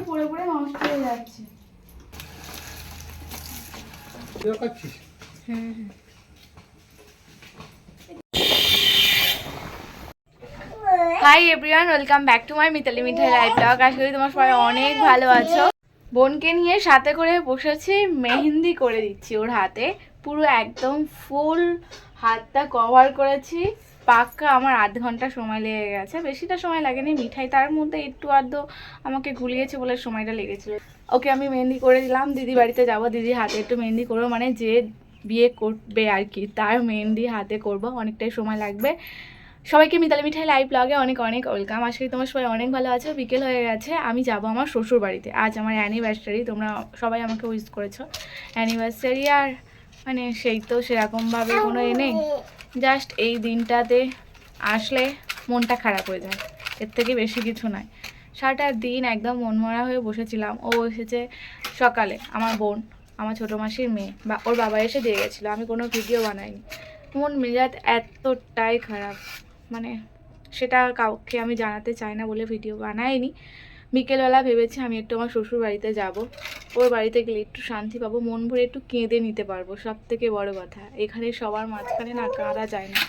পড়ে পড়ে নষ্ট হয়ে যাচ্ছে। Hi everyone, welcome back to my Mitali Mithai live blog. আশা করি তোমার সবাই অনেক ভালো আছো। বোনকে নিয়ে সাথে করে বসেছি, মেহেন্দি করে দিচ্ছি ওর হাতে। পুরো একদম ফুল হাতটা কভার করেছি। পাক্কা আমার আধ ঘন্টা সময় লেগে গেছে, বেশিটা সময় লাগেনি। মিঠাই তার মধ্যে একটু আধটু আমাকে গুলিয়েছে বলে সময়টা লেগেছিল। ওকে আমি মেহেন্দি করে দিলাম। দিদি বাড়িতে যাব, দিদির হাতে একটু মেহেন্দি করবো, মানে যে বিয়ে করবে আর কি তার মেহেন্দি হাতে করব, অনেকটাই সময় লাগবে। সবাইকে মিতালি মিঠাই লাইভ ব্লগে অনেক অনেক ওয়েলকাম। আজকে তোমার সবাই অনেক ভালো আছে। বিকেল হয়ে গেছে, আমি যাব আমার শ্বশুর বাড়িতে। আজ আমার অ্যানিভার্সারি, তোমরা সবাই আমাকে উইশ করেছো অ্যানিভার্সারি। আর মানে সেই তো সেরকমভাবে কোনো নেই, জাস্ট এই দিনটাতে আসলে মনটা খারাপ হয়ে যায়, এর থেকে বেশি কিছু নয়। সারাটা দিন একদম মনমরা হয়ে বসেছিলাম। ও এসেছে সকালে, আমার বোন, আমার ছোটো মাসির মেয়ে, বা ওর বাবা এসে দিয়ে গেছিলো। আমি কোনো ভিডিও বানাইনি, মন মেজাজ এতটাই খারাপ, মানে সেটা কাউকে আমি জানাতে চাই না বলে ভিডিও বানাইনি। বিকেলবেলা ভেবেছি আমি একটু আমার শ্বশুর বাড়িতে যাব, ওর বাড়িতে গেলে একটু শান্তি পাবো, মন ভরে একটু কেঁদে নিতে পারবো। সব থেকে বড় কথা, এখানে সবার মাঝখানে না কাঁদা যায় না,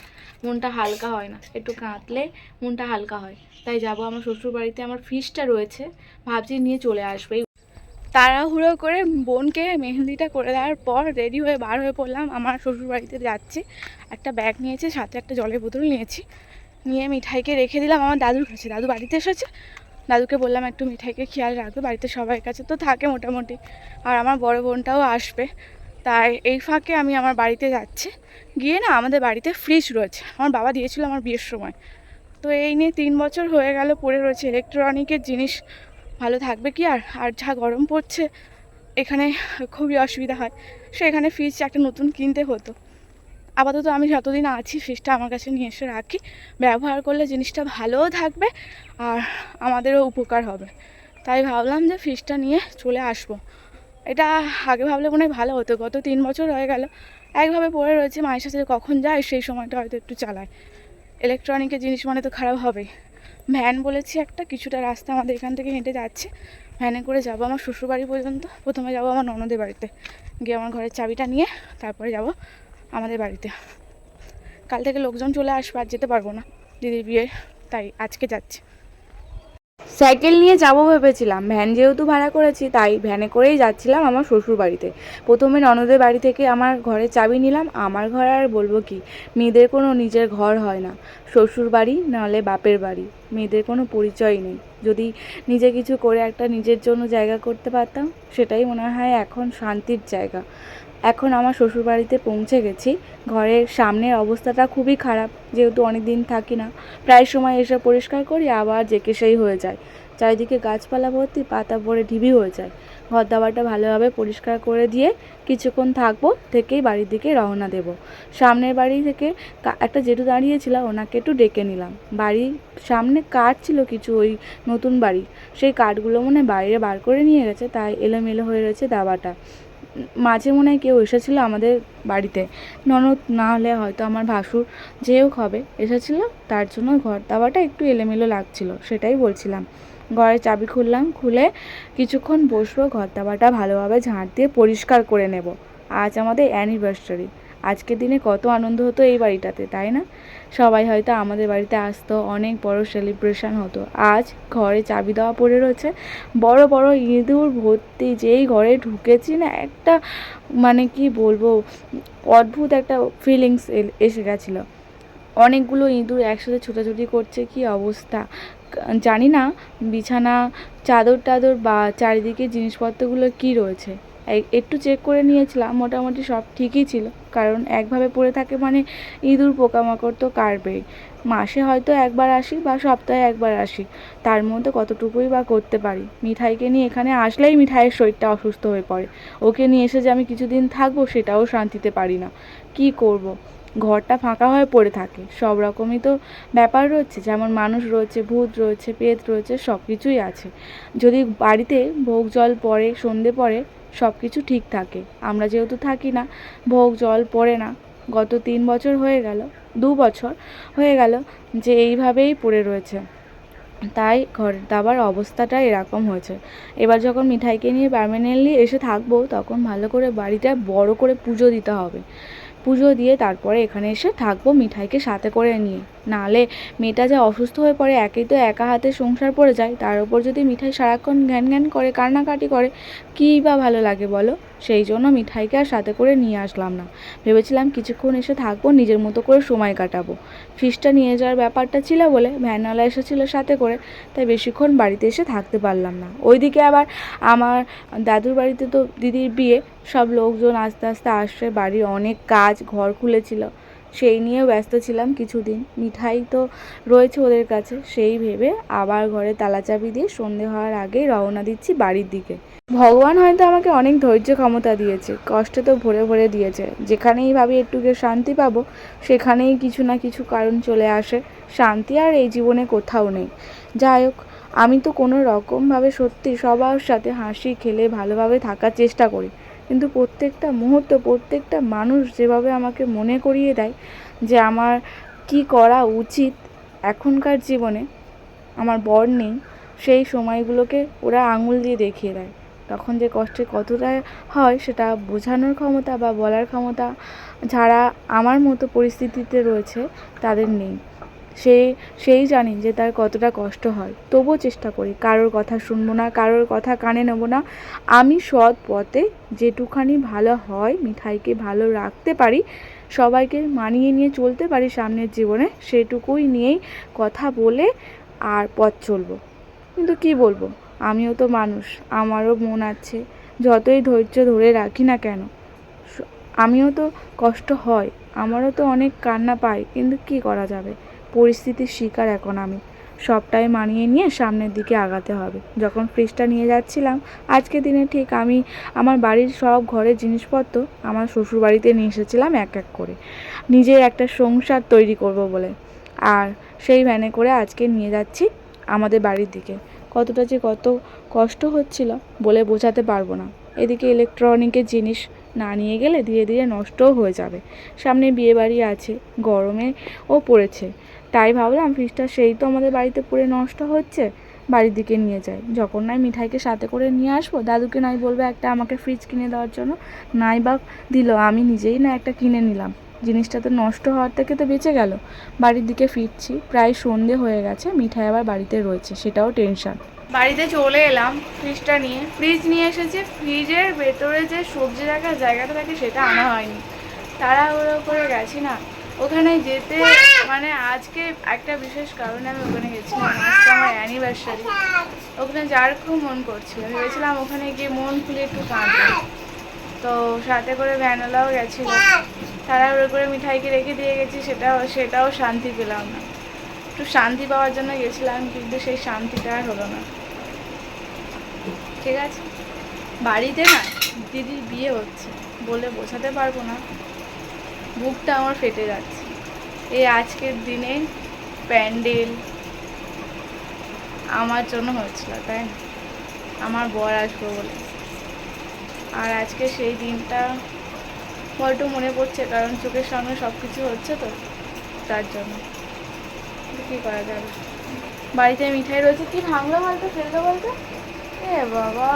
মনটা হালকা হয় না, একটু কাঁদলে মনটা হালকা হয়। তাই যাব আমার শ্বশুর বাড়িতে। আমার ফিসটা রয়েছে, ভাবছি নিয়ে চলে আসবে। তাড়াহুড়ো করে বোনকে মেহেন্দিটা করে দেওয়ার পর রেডি হয়ে বার হয়ে পড়লাম, আমার শ্বশুর বাড়িতে যাচ্ছি। একটা ব্যাগ নিয়েছি, সাথে একটা জলের বোতল নিয়েছি, নিয়ে মিঠাইকে রেখে দিলাম আমার দাদুর কাছে। দাদু বাড়িতে এসেছে, দাদুকে বললাম একটু মিঠাইকে খেয়াল রাখবে, বাড়িতে সবার কাছে তো থাকে মোটামুটি, আর আমার বড় বোনটাও আসবে। তাই এই ফাঁকে আমি আমার বাড়িতে যাচ্ছি। গিয়ে না, আমাদের বাড়িতে ফ্রিজ রয়েছে, আমার বাবা দিয়েছিল আমার বিয়ের সময়। তো এই নিয়ে 3 বছর হয়ে গেল পড়ে রয়েছে। ইলেকট্রনিকের জিনিস ভালো থাকবে কি আর, আর যা গরম পড়ছে এখানে খুবই অসুবিধা হয়। সেখানে ফ্রিজ একটা নতুন কিনতে হতো। আপাতত আমি যতদিন আছি ফ্রিজটা আমার কাছে নিয়ে এসে রাখি, ব্যবহার করলে জিনিসটা ভালোও থাকবে আর আমাদেরও উপকার হবে। তাই ভাবলাম যে ফ্রিজটা নিয়ে চলে আসবো। এটা আগে ভাবলে মনে হয় ভালো হতো। গত 3 বছর হয়ে গেল একভাবে পড়ে রয়েছে, মায়ের সাথে কখন যায় সেই সময়টা হয়তো একটু চালায়। ইলেকট্রনিকের জিনিস মানে তো খারাপ হবেই। ভ্যান বলেছি একটা, কিছুটা রাস্তা আমাদের এখান থেকে হেঁটে যাচ্ছে, ভ্যানে করে যাবো আমার শ্বশুরবাড়ি পর্যন্ত। প্রথমে যাবো আমার ননদের বাড়িতে, গিয়ে আমার ঘরের চাবিটা নিয়ে তারপরে যাব আমাদের বাড়িতে। কাল থেকে লোকজন চলে আসবে, আর যেতে পারবো না দিদির বিয়ে, তাই আজকে যাচ্ছি। সাইকেল নিয়ে যাবো ভেবেছিলাম, ভ্যান যেহেতু ভাড়া করেছি তাই ভ্যানে করেই যাচ্ছিলাম আমার শ্বশুর বাড়িতে। প্রথমে ননদের বাড়ি থেকে আমার ঘরের চাবি নিলাম। আমার ঘর আর বলবো কি, মেয়েদের কোনো নিজের ঘর হয় না, শ্বশুর বাড়ি নাহলে বাপের বাড়ি, মেয়েদের কোনো পরিচয় নেই। যদি নিজে কিছু করে একটা নিজের জন্য জায়গা করতে পারতাম, সেটাই মনে হয় এখন শান্তির জায়গা। এখন আমার শ্বশুরবাড়িতে পৌঁছে গেছি। ঘরের সামনের অবস্থাটা খুবই খারাপ, যেহেতু অনেক দিন থাকি না। প্রায় সময় এসে পরিষ্কার করি, আবার যেকে সেই হয়ে যায়। চারিদিকে গাছপালা ভর্তি, পাতা পড়ে ঢিবি হয়ে যায়। ঘর দাবারটা ভালোভাবে পরিষ্কার করে দিয়ে কিছুক্ষণ থাকবো, থেকেই বাড়ির দিকে রওনা দেব। সামনের বাড়ি থেকে একটা জেঠু দাঁড়িয়েছিল, ওনাকে একটু ডেকে নিলাম। বাড়ির সামনে কাঠ ছিল কিছু, ওই নতুন বাড়ি, সেই কাঠগুলো মনে বাইরে বার করে নিয়ে গেছে, তাই এলোমেলো হয়ে রয়েছে দাবাটা। মাঝে মনে হয় কেউ এসেছিলো আমাদের বাড়িতে, ননদ না হলে হয়তো আমার ভাসুর যেও হবে এসেছিলো, তার জন্য ঘর দাবাটা একটু এলোমেলো লাগছিল, সেটাই বলছিলাম। ঘরের চাবি খুললাম, খুলে কিছুক্ষণ বসবো, ঘর দাবাটা ভালোভাবে ঝাঁট দিয়ে পরিষ্কার করে নেব। আজ আমাদের অ্যানিভার্সারি, আজকের দিনে কত আনন্দ হতো এই বাড়িটাতে, তাই না? সবাই হয়তো আমাদের বাড়িতে আসতো, অনেক বড় সেলিব্রেশন হতো। আজ ঘরে চাবি দেওয়া পড়ে রয়েছে, বড় বড় ইঁদুর ভর্তি। যেই ঘরে ঢুকেছি না, একটা মানে কি বলবো, অদ্ভুত একটা ফিলিংস এসে গেছিলো। অনেকগুলো ইঁদুর একসাথে ছোটাছুটি করছে, কি অবস্থা জানি না। বিছানা, চাদর টাদর বা চারিদিকে জিনিসপত্রগুলো কি রয়েছে একটু চেক করে নিয়েছিলাম, মোটামুটি সব ঠিকই ছিল। কারণ একভাবে পড়ে থাকে মানে ইঁদুর পোকামাকড় তো কাটবেই। মাসে হয়তো একবার আসি বা সপ্তাহে একবার আসি, তার মধ্যে কতটুকুই বা করতে পারি। মিঠাইকে নিয়ে এখানে আসলেই মিঠাইয়ের শরীরটা অসুস্থ হয়ে পড়ে। ওকে নিয়ে এসে যে আমি কিছুদিন থাকবো সেটাও শান্তিতে পারি না। কি করব, ঘরটা ফাঁকা হয়ে পড়ে থাকে। সব রকমই তো ব্যাপার রয়েছে, যেমন মানুষ রয়েছে, ভূত রয়েছে, পেট রয়েছে, সব কিছুই আছে। যদি বাড়িতে ভোগ জল পড়ে, সন্ধে পড়ে, সব কিছু ঠিক থাকে। আমরা যেহেতু থাকি না, ভোগ জল পড়ে না। গত 3 বছর হয়ে গেল, 2 বছর হয়ে গেল যে এইভাবেই পড়ে রয়েছে। তাই ঘরের দাবার অবস্থাটা এরকম হয়েছে। এবার যখন মিঠাইকে নিয়ে পার্মানেন্টলি এসে থাকবো তখন ভালো করে বাড়িটা বড় করে পুজো দিতে হবে। পুজো দিয়ে তারপরে এখানে এসে থাকবো মিঠাইকে সাথে করে নিয়ে। নাহলে মেয়েটা যা অসুস্থ হয়ে পড়ে, একেই তো একা হাতে সংসার পড়ে যায়, তার উপর যদি মিঠাই সারাক্ষণ ঘ্যান ঘ্যান করে কান্নাকাটি করে কী বা ভালো লাগে বলো। সেই জন্য মিঠাইকে আর সাথে করে নিয়ে আসলাম না। ভেবেছিলাম কিছুক্ষণ এসে থাকবো, নিজের মতো করে সময় কাটাবো। ফিসটা নিয়ে যাওয়ার ব্যাপারটা ছিল বলে ভ্যানওয়ালা এসেছিলো সাথে করে, তাই বেশিক্ষণ বাড়িতে এসে থাকতে পারলাম না। ওইদিকে আবার আমার দাদুর বাড়িতে তো দিদির বিয়ে, সব লোকজন আস্তে আস্তে আসছে, বাড়ির অনেক কাজ, ঘর খুলেছিল, সেই নিয়েও ব্যস্ত ছিলাম কিছুদিন। মিঠাই তো রয়েছে ওদের কাছে, সেই ভেবে আবার ঘরে তালা চাবি দিয়ে সন্ধে হওয়ার আগেই রওনা দিচ্ছি বাড়ির দিকে। ভগবান হয়তো আমাকে অনেক ধৈর্য ক্ষমতা দিয়েছে, কষ্টে তো ভরে ভরে দিয়েছে। যেখানেই ভাবি একটুকে শান্তি পাবো, সেখানেই কিছু না কিছু কারণ চলে আসে। শান্তি আর এই জীবনে কোথাও নেই। যাই হোক, আমি তো কোনো রকমভাবে সত্যি সবার সাথে হাসি খেলে ভালোভাবে থাকার চেষ্টা করি, কিন্তু প্রত্যেকটা মুহূর্ত, প্রত্যেকটা মানুষ যেভাবে আমাকে মনে করিয়ে দেয় যে আমার কি করা উচিত এখনকার জীবনে, আমার বর নেই, সেই সময়গুলোকে ওরা আঙুল দিয়ে দেখিয়ে দেয়। তখন যে কষ্টে কতটা হয় সেটা বোঝানোর ক্ষমতা বা বলার ক্ষমতা যারা আমার মতো পরিস্থিতিতে রয়েছে তাদের নেই। সেই জানি যে তার কতটা কষ্ট হয়। তবুও চেষ্টা করি, কারোর কথা শুনবো না, কারোর কথা কানে নেব না। আমি সৎ পথে যেটুখানি ভালো হয়, মিঠাইকে ভালো রাখতে পারি, সবাইকে মানিয়ে নিয়ে চলতে পারি সামনের জীবনে, সেটুকুই নিয়েই কথা বলে আর পথ চলবো। কিন্তু কি বলবো, আমিও তো মানুষ, আমারও মন আছে। যতই ধৈর্য ধরে রাখি না কেন, আমিও তো কষ্ট হয়, আমারও তো অনেক কান্না পাই, কিন্তু কি করা যাবে, পরিস্থিতির শিকার এখন আমি। সবটাই মানিয়ে নিয়ে সামনের দিকে আগাতে হবে। যখন ফ্রিজটা নিয়ে যাচ্ছিলাম আজকে দিনে, ঠিক আমি আমার বাড়ির সব ঘরের জিনিসপত্র আমার শ্বশুর বাড়িতে নিয়ে এসেছিলাম এক এক করে, নিজের একটা সংসার তৈরি করব বলে। আর সেই ভ্যানে করে আজকে নিয়ে যাচ্ছি আমাদের বাড়ির দিকে। কতটা যে কত কষ্ট হচ্ছিল বলে বোঝাতে পারবো না। এদিকে ইলেকট্রনিকের জিনিস না নিয়ে গেলে ধীরে ধীরে নষ্টও হয়ে যাবে। সামনে বিয়েবাড়ি আছে, গরমেও পড়েছে, তাই ভাবলাম ফ্রিজটা সেই তো আমাদের বাড়িতে পড়ে নষ্ট হচ্ছে, বাড়ির দিকে নিয়ে যাই। যখন নয় মিঠাইকে সাথে করে নিয়ে আসবো, দাদুকে নয় বলবো একটা আমাকে ফ্রিজ কিনে দেওয়ার জন্য, নাই বা দিল, আমি নিজেই না একটা কিনে নিলাম। জিনিসটা তো নষ্ট হওয়ার থেকে তো বেঁচে গেল। বাড়ির দিকে ফিরছি, প্রায় সন্ধে হয়ে গেছে, মিঠাই আবার বাড়িতে রয়েছে, সেটাও টেনশন। বাড়িতে চলে এলাম ফ্রিজটা নিয়ে, ফ্রিজ নিয়ে এসেছি, ফ্রিজের ভেতরে যে সবজি রাখার জায়গাটা থাকে সেটা আনা হয়নি, তাড়াহুড়ো করে গেছি না ওখানে যেতে। মানে আজকে একটা বিশেষ কারণে আমি ওখানে গেছিলাম, আজকে আমার অ্যানিভার্সারি, ওখানে যাওয়ার খুব মন করছিল, ভেবেছিলাম ওখানে গিয়ে মন খুলে একটু কাঁদবো। তো সাথে করে ভ্যানওয়ালাও গেছিলো, তাড়াহুড়ো করে মিঠাইকে রেখে দিয়ে গেছি, সেটাও শান্তি পেলাম না। একটু শান্তি পাওয়ার জন্য গেছিলাম, কিন্তু সেই শান্তিটা আর হলো না। ঠিক আছে, বাড়িতে না দিদির বিয়ে হচ্ছে বলে বোঝাতে পারবো না, বুকটা আমার ফেটে যাচ্ছে। এই আজকের দিনে প্যান্ডেল আমার জন্য হচ্ছিল, তাই না, আমার বর আসবে বলে। আর আজকে সেই দিনটা বড্ড মনে পড়ছে, কারণ চোখের সামনে সব কিছু হচ্ছে তো, তার জন্য। কী করা যাবে, বাড়িতে মিঠাই রয়েছে। কি ভাঙলো বলতো, ফেললো বলতো, এ বাবা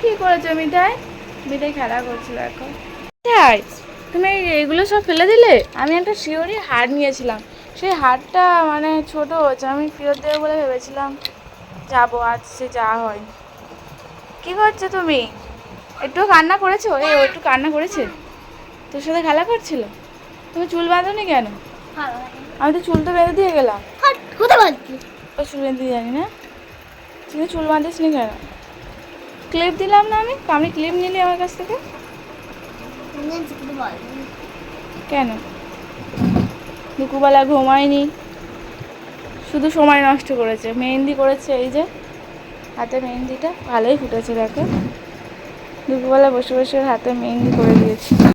কী করেছো মিঠাই? মিঠাই খেলা করছিল এখন। মিঠাই, তুমি এইগুলো সব ফেলে দিলে? আমি একটা শিওরি হার নিয়েছিলাম, সেই হারটা মানে ছোট হচ্ছে, আমি ফেরত দেবো বলে ভেবেছিলাম, যাবো, আজ সে যা হয়। কী করছো তুমি? একটু কান্না করেছো? ও একটু কান্না করেছে, তোর সাথে খেলা করছিল। তুমি চুল বাঁধোনি কেন? আমি তো চুল তো বেঁধে দিয়ে গেলাম। চুল বেঁধে দিয়ে জানি না, তুমি চুল বাঁধিস নি কেন? ক্লিপ দিলাম না আমি ক্লিপ নিলি আমার কাছ থেকে কেন? দুপুরবেলা ঘুমায়নি, শুধু সময় নষ্ট করেছে। মেহেন্দি করেছে, এই যে হাতে মেহেন্দিটা ভালোই ফুটেছে, দেখো দুপুরবেলা বসে বসে হাতে মেহেন্দি করে দিয়েছি।